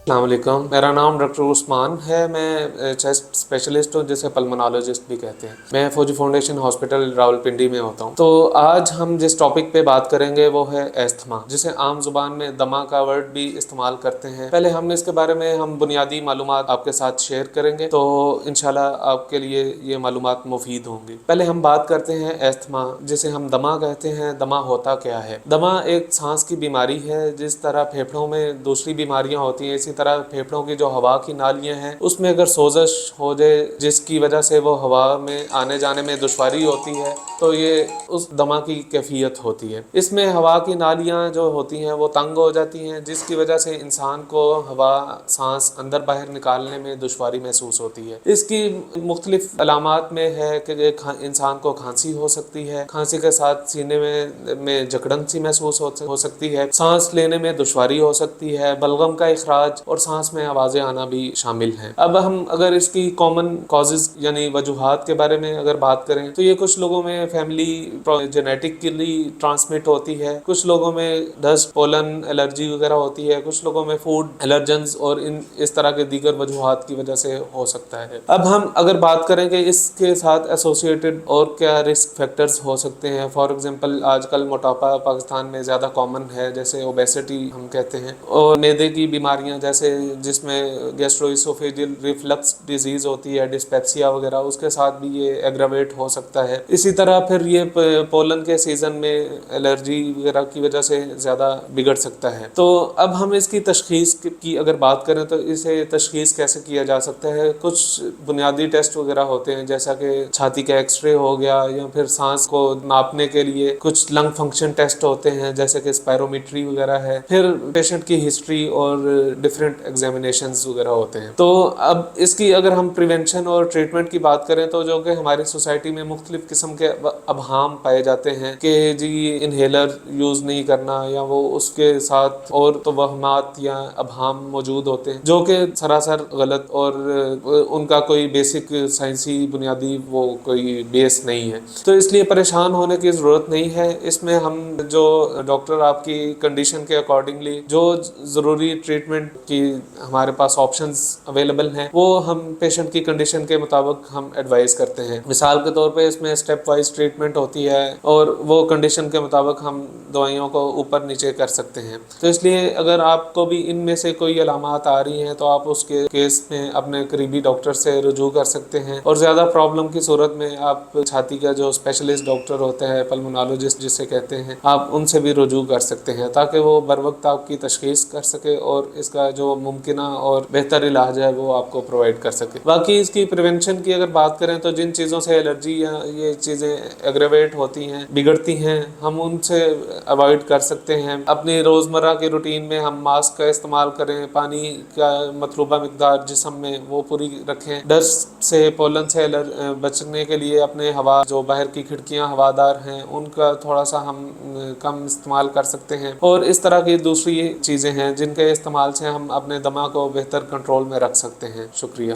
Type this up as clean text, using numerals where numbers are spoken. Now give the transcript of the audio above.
السلام علیکم، میرا نام ڈاکٹر عثمان ہے۔ میں چیسٹ اسپیشلسٹ ہوں، جسے پلمونالوجسٹ بھی کہتے ہیں۔ میں فوجی فاؤنڈیشن ہاسپٹل راولپنڈی میں ہوتا ہوں۔ تو آج ہم جس ٹاپک پہ بات کریں گے وہ ہے ایستھما، جسے عام زبان میں دمہ کا ورڈ بھی استعمال کرتے ہیں۔ پہلے ہم اس کے بارے میں بنیادی معلومات آپ کے ساتھ شیئر کریں گے، تو انشاءاللہ آپ کے لیے یہ معلومات مفید ہوں گی۔ پہلے ہم بات کرتے ہیں ایستھما، جسے ہم دمہ کہتے ہیں۔ دمہ ہوتا کیا ہے؟ دمہ ایک سانس کی بیماری ہے۔ جس طرح پھیپھڑوں میں دوسری بیماریاں ہوتی ہیں، اسی طرح پھیپھڑوں کی جو ہوا کی نالیاں ہیں اس میں اگر سوزش ہو جائے، جس کی وجہ سے وہ ہوا میں آنے جانے میں دشواری ہوتی ہے، تو یہ اس دمہ کی کیفیت ہوتی ہے۔ اس میں ہوا کی نالیاں جو ہوتی ہیں وہ تنگ ہو جاتی ہیں، جس کی وجہ سے انسان کو ہوا سانس اندر باہر نکالنے میں دشواری محسوس ہوتی ہے۔ اس کی مختلف علامات میں ہے کہ انسان کو کھانسی ہو سکتی ہے، کھانسی کے ساتھ سینے میں جکڑن سی محسوس ہو سکتی ہے، سانس لینے میں دشواری ہو سکتی ہے، بلغم کا اخراج اور سانس میں آوازیں آنا بھی شامل ہیں۔ اب ہم اگر اس کی کامن کازز یعنی وجوہات کے بارے میں اگر بات کریں تو یہ کچھ لوگوں میں فیملی جینیٹکلی ٹرانسمٹ ہوتی ہے، کچھ لوگوں میں ڈسٹ پولن الرجی وغیرہ ہوتی ہے، کچھ لوگوں میں فوڈ الرجنز اور اس طرح کے دیگر وجوہات کی وجہ سے ہو سکتا ہے۔ اب ہم اگر بات کریں کہ اس کے ساتھ ایسوسیٹڈ اور کیا رسک فیکٹرز ہو سکتے ہیں، فار ایگزامپل آج کل موٹاپا پاکستان میں زیادہ کامن ہے، جیسے اوبیسٹی ہم کہتے ہیں، اور معدے کی بیماریاں جیسے جس میں گیسٹرو اسوفیجل ریفلکس ڈیزیز ہوتی ہے، ڈسپیپسیا وغیرہ، اس کے ساتھ بھی یہ ایگراویٹ ہو سکتا ہے۔ اسی طرح پھر یہ پولن کے سیزن میں الرجی وغیرہ کی وجہ سے زیادہ بگڑ سکتا ہے۔ تو اب ہم اس کی تشخیص کی اگر بات کریں تو اسے تشخیص کیسے کیا جا سکتا ہے؟ کچھ بنیادی ٹیسٹ وغیرہ ہوتے ہیں، جیسا کہ چھاتی کا ایکس رے ہو گیا، یا پھر سانس کو ناپنے کے لیے کچھ لنگ فنکشن ٹیسٹ ہوتے ہیں، جیسے کہ اسپائرومیٹری وغیرہ ہے، پھر پیشنٹ کی ہسٹری اور ڈفرینٹ ایگزامینیشنز وغیرہ ہوتے ہیں۔ تو اب اس کی اگر ہم پریونشن اور ٹریٹمنٹ کی بات کریں تو جو کہ ہماری سوسائٹی میں مختلف قسم کے ابہام پائے جاتے ہیں کہ جی انہیلر یوز نہیں کرنا، یا وہ اس کے ساتھ اور توہمات یا ابہام موجود ہوتے ہیں جو کہ سراسر غلط اور ان کا کوئی بیسک سائنسی بنیادی وہ کوئی بیس نہیں ہے۔ تو اس لیے پریشان ہونے کی ضرورت نہیں ہے۔ اس میں ہم جو ڈاکٹر آپ کی کنڈیشن کے اکارڈنگلی جو ضروری ٹریٹمنٹ کی ہمارے پاس آپشنز اویلیبل ہیں، وہ ہم پیشنٹ کی کنڈیشن کے مطابق ہم ایڈوائز کرتے ہیں۔ مثال کے طور پہ اس میں اسٹیپ وائز ٹریٹمنٹ ہوتی ہے، اور وہ کنڈیشن کے مطابق ہم دوائیوں کو اوپر نیچے کر سکتے ہیں۔ تو اس لیے اگر آپ کو بھی ان میں سے کوئی علامات آ رہی ہیں تو آپ اس کے کیس میں اپنے قریبی ڈاکٹر سے رجوع کر سکتے ہیں، اور زیادہ پرابلم کی صورت میں آپ چھاتی کا جو اسپیشلسٹ ڈاکٹر ہوتا ہے، پلمونالوجسٹ جسے کہتے ہیں، آپ ان سے بھی رجوع کر سکتے ہیں، تاکہ وہ بر وقت آپ کی تشخیص کر سکے اور اس کا جو ممکنہ اور بہتر علاج ہے وہ آپ کو پرووائڈ کر سکے۔ باقی اس کی پریونشن کی اگر بات کریں تو جن چیزوں سے الرجی یا یہ چیزیں ایگریویٹ ہوتی ہیں، بگڑتی ہیں، ہم ان سے اوائڈ کر سکتے ہیں۔ اپنی روزمرہ کی روٹین میں ہم ماسک کا استعمال کریں، پانی کا مطلوبہ مقدار جسم میں وہ پوری رکھیں، ڈسٹ سے پولن سے بچنے کے لیے اپنے ہوا جو باہر کی کھڑکیاں ہوادار ہیں ان کا تھوڑا سا ہم کم استعمال کر سکتے ہیں، اور اس طرح کی دوسری چیزیں ہیں جن کے استعمال سے ہم اپنے دمہ کو بہتر کنٹرول میں رکھ سکتے ہیں۔ شکریہ۔